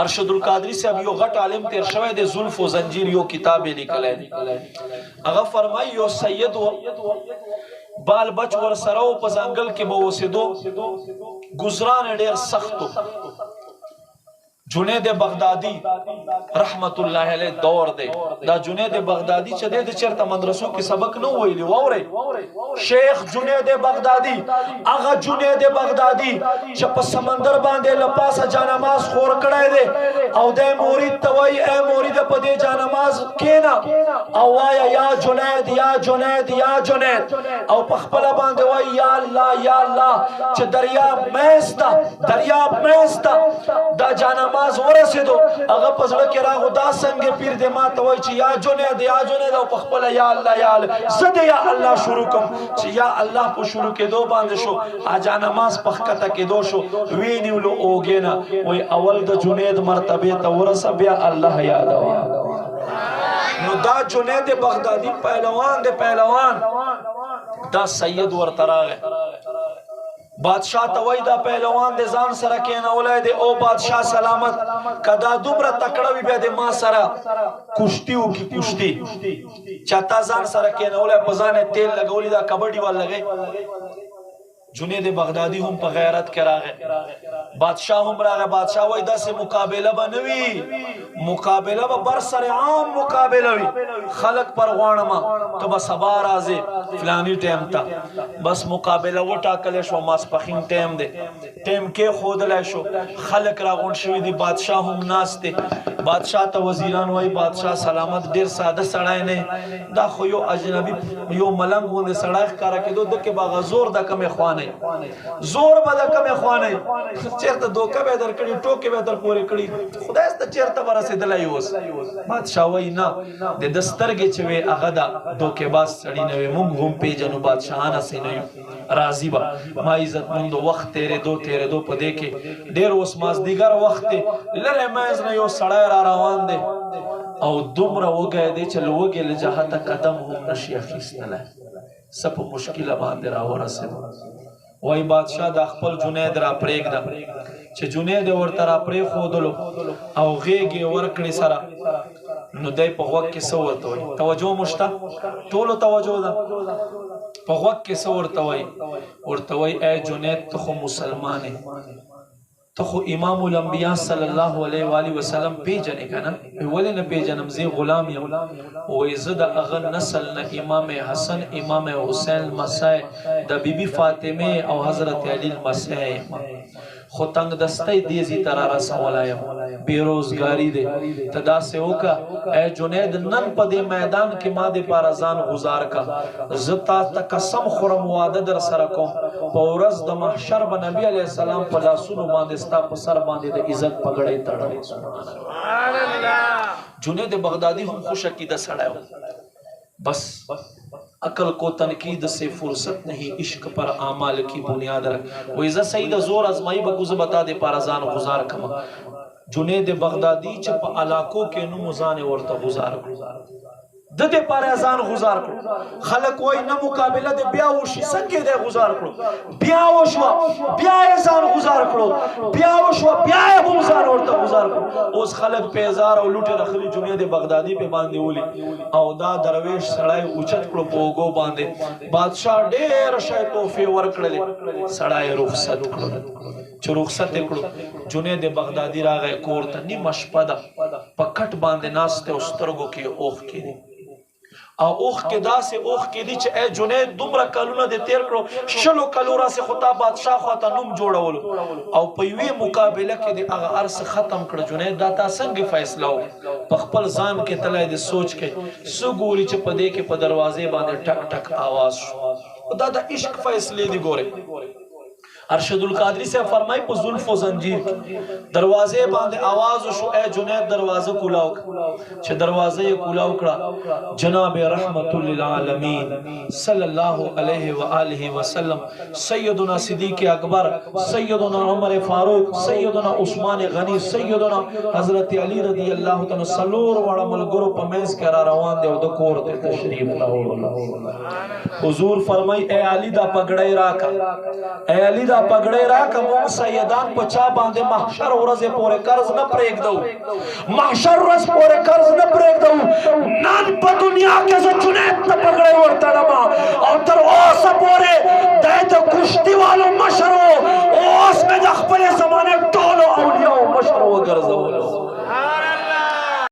ارشد القادری صاحب یو غټ عالم تیر شوی د زلف و زنجیر یو کتاب لیکلی دی هغه فرمایي یو سید بال بچ ور سره او په ځنګل کې به اوسېدو گزران ډېر سختو جنید بغدادي رحمت الله علیه دور دی دا جنید بغدادي چې د چرته مدرسو کې سبق نه ویلی ووري شیخ جنید بغدادي هغه جنید بغدادي چې په سمندر باندې لپاسه جانماز خور کړای دی او د مرید ته وای اے مرید په دې جانماز کینا او وایا یا جنید یا جنید یا جنید او په خپل باندې وای یا الله یا الله چې دریاب مېستا دا جانماز ورسېدو هغه په زړه کې راغو دا څنګه پیر دې ما ته وایي چې یا جنید او په خپله یا الله یا الله زه د یا الله شروع کوم چې یا الله په شروع کېدو باندې شو جانماز په ښکته کېدو شو ویې نیولو اوږې نه وایي اول د جنید مرتبې ته ورسه بیا الله یادوه نو دا جنید بغدادي پهلوان دی پهلوان دا سید ورته راغی بادشاہ ته وای دا پهلوان د ځان سره کېنولی دی او بادشاہ سلامت کدا دومره تکړه وي بیا د ما سره کشتي وکړي کشتي چا تا ځان سره کېنولی په ځان یې تیل لګولی دا کبډي ول لګی جنید بغدادي هم په غیرت کې راغی بادشاہ هم راغی بادشاہ وای داسې مقابله به نه وي مقابله به بر سر عام مقابله وي خلق پر غواړمه ته به سبا راځې فلاني ټایم ته بس مقابله وټاکلی شوه ماسپښین ټایم دی ټایم کېښودلی شو خلق راغونډ شوي دي بادشاہ هم ناست دی بادشاہ ته وزیران وایي بادشاہ سلامت ډېر ساده سړی نه دا خو یو اجنبي یو ملنګ غوندې سړی ښکاره کېدو ده کې به هغه زور د کمې خوانې زور به د کمې خوانې چېرته دوکه به یې در کړي ټوکې به یې در پورې کړي خدای ته چېرته به رسېدلی اوس بادشاه وایي نه د ده سترګې چې وې هغه د دوکېباز سړي نه وې موږ هم پېژنو بادشاهان هسې نه یو راضي به ما عزتمندو وخت تېرېدو په دې کې ډېر اوس مازدیګر وخت دی لرې منځ نه یو سړی را روان دی او دومره وږی دی چې له وږې له جهته قدم هم نشي اخیستلی څه په مشکله باندې راورسېدو وای بادشاہ دا خپل جنید را پرېږده چې جنید یې ورته را پرېښودلو او غېږ یې ورکړې سره نو دی په غوږ کې څه ورته وایي توجه مو شته ټولو توجه ده په غوږ کې څه ورته وایي ای جنید ته خو مسلمان یې ته خو امام الانبیاء صلی الله علیه و آله وسلم پیژنې که نه ولې نه پیژنم زه غلام یم وایي زه د هغه نسل نه امام حسن امام حسین لمسی د بیبي فاطمې او حضرت علی لمسی یم خو تنگ دستی دیزی ته را رسولی یم بېروزګاري دی ته داسې وکړه ای جنید نن په دې میدان کې ما دپاره ځان غزار که زه تا ته قسم خورم واده در سره کوم په ورځ د محشر به نبي علیه السلام په لاسونو باندې ستا په سر باندې د عزت پګړۍ تړم جنید بغدادي هم خوش عقیده سړی و بس عقل کو تنقید سے فرصت نہیں عشق پر اعمال کی بنیاد رکھ وہ عزت سید زور ازمائی بکوز بتا دے پارزان غزار کما جنید بغدادی چپ علاقو کے نموزان ورطا غزار د دې پاره ځان غزار کړو خلک وای نه مقابله د بیا وشي څنګه دې غزار کړو بیا وشو بیا یې ځان غزار کړو بیا وشو بیا یې هم ځان ورته غزار کړو اوس خلک پیزار او لوټه رخلی جنید بغدادي په باندې ولي او دا درویش سړی اوچت کړو په اوګو باندې بادشاہ ډېر شی توفیه ورکړلې سړی رخصت کړو چې رخصت کړو جنید بغدادي راغی کور ته نیمه شپه ده په کټ باندې ناست او سترګو کې اوښ کېدی او اوخ کې داسې اوخ کې دي چې ای جنید دومره کلونه دې تیر کړو شلو کلو راسې خو تا بادشاه خواته نوم جوړولو او په یوې مقابله کې دې هغه هر څه ختم کړه جنید دا تا څنګه فیصله وکړه په خپل ځان کې تلی دې سوچ کې څه ګوري چې په دې کې په دروازې باندې ټک ټک آواز شو دا د عشق فیصلې دي ګورئ ارشد القادری سے فرمائی پو زلف و زنجیر دروازے باندے آواز شو اے جنید دروازہ کولاو چھ دروازہ یہ کولاو کڑا جناب رحمت للعالمین صلی اللہ علیہ وآلہ وسلم سیدنا صدیق اکبر سیدنا عمر فاروق سیدنا عثمان غنی سیدنا حضرت علی رضی اللہ تعالی سلور وڑا ملگرو پمیز کرا روان دے و دکور دے تشریف حضور فرمائی اے علی دا پگڑائی راکا اے علی دا دا پګړې را کوم سیدان پچا باندې محشر ورځ پورې قرض نه پرېږدو محشر ورځ پورې قرض نه پرېږدو نن په دنیا کې ز چنيت ته پګړې ورته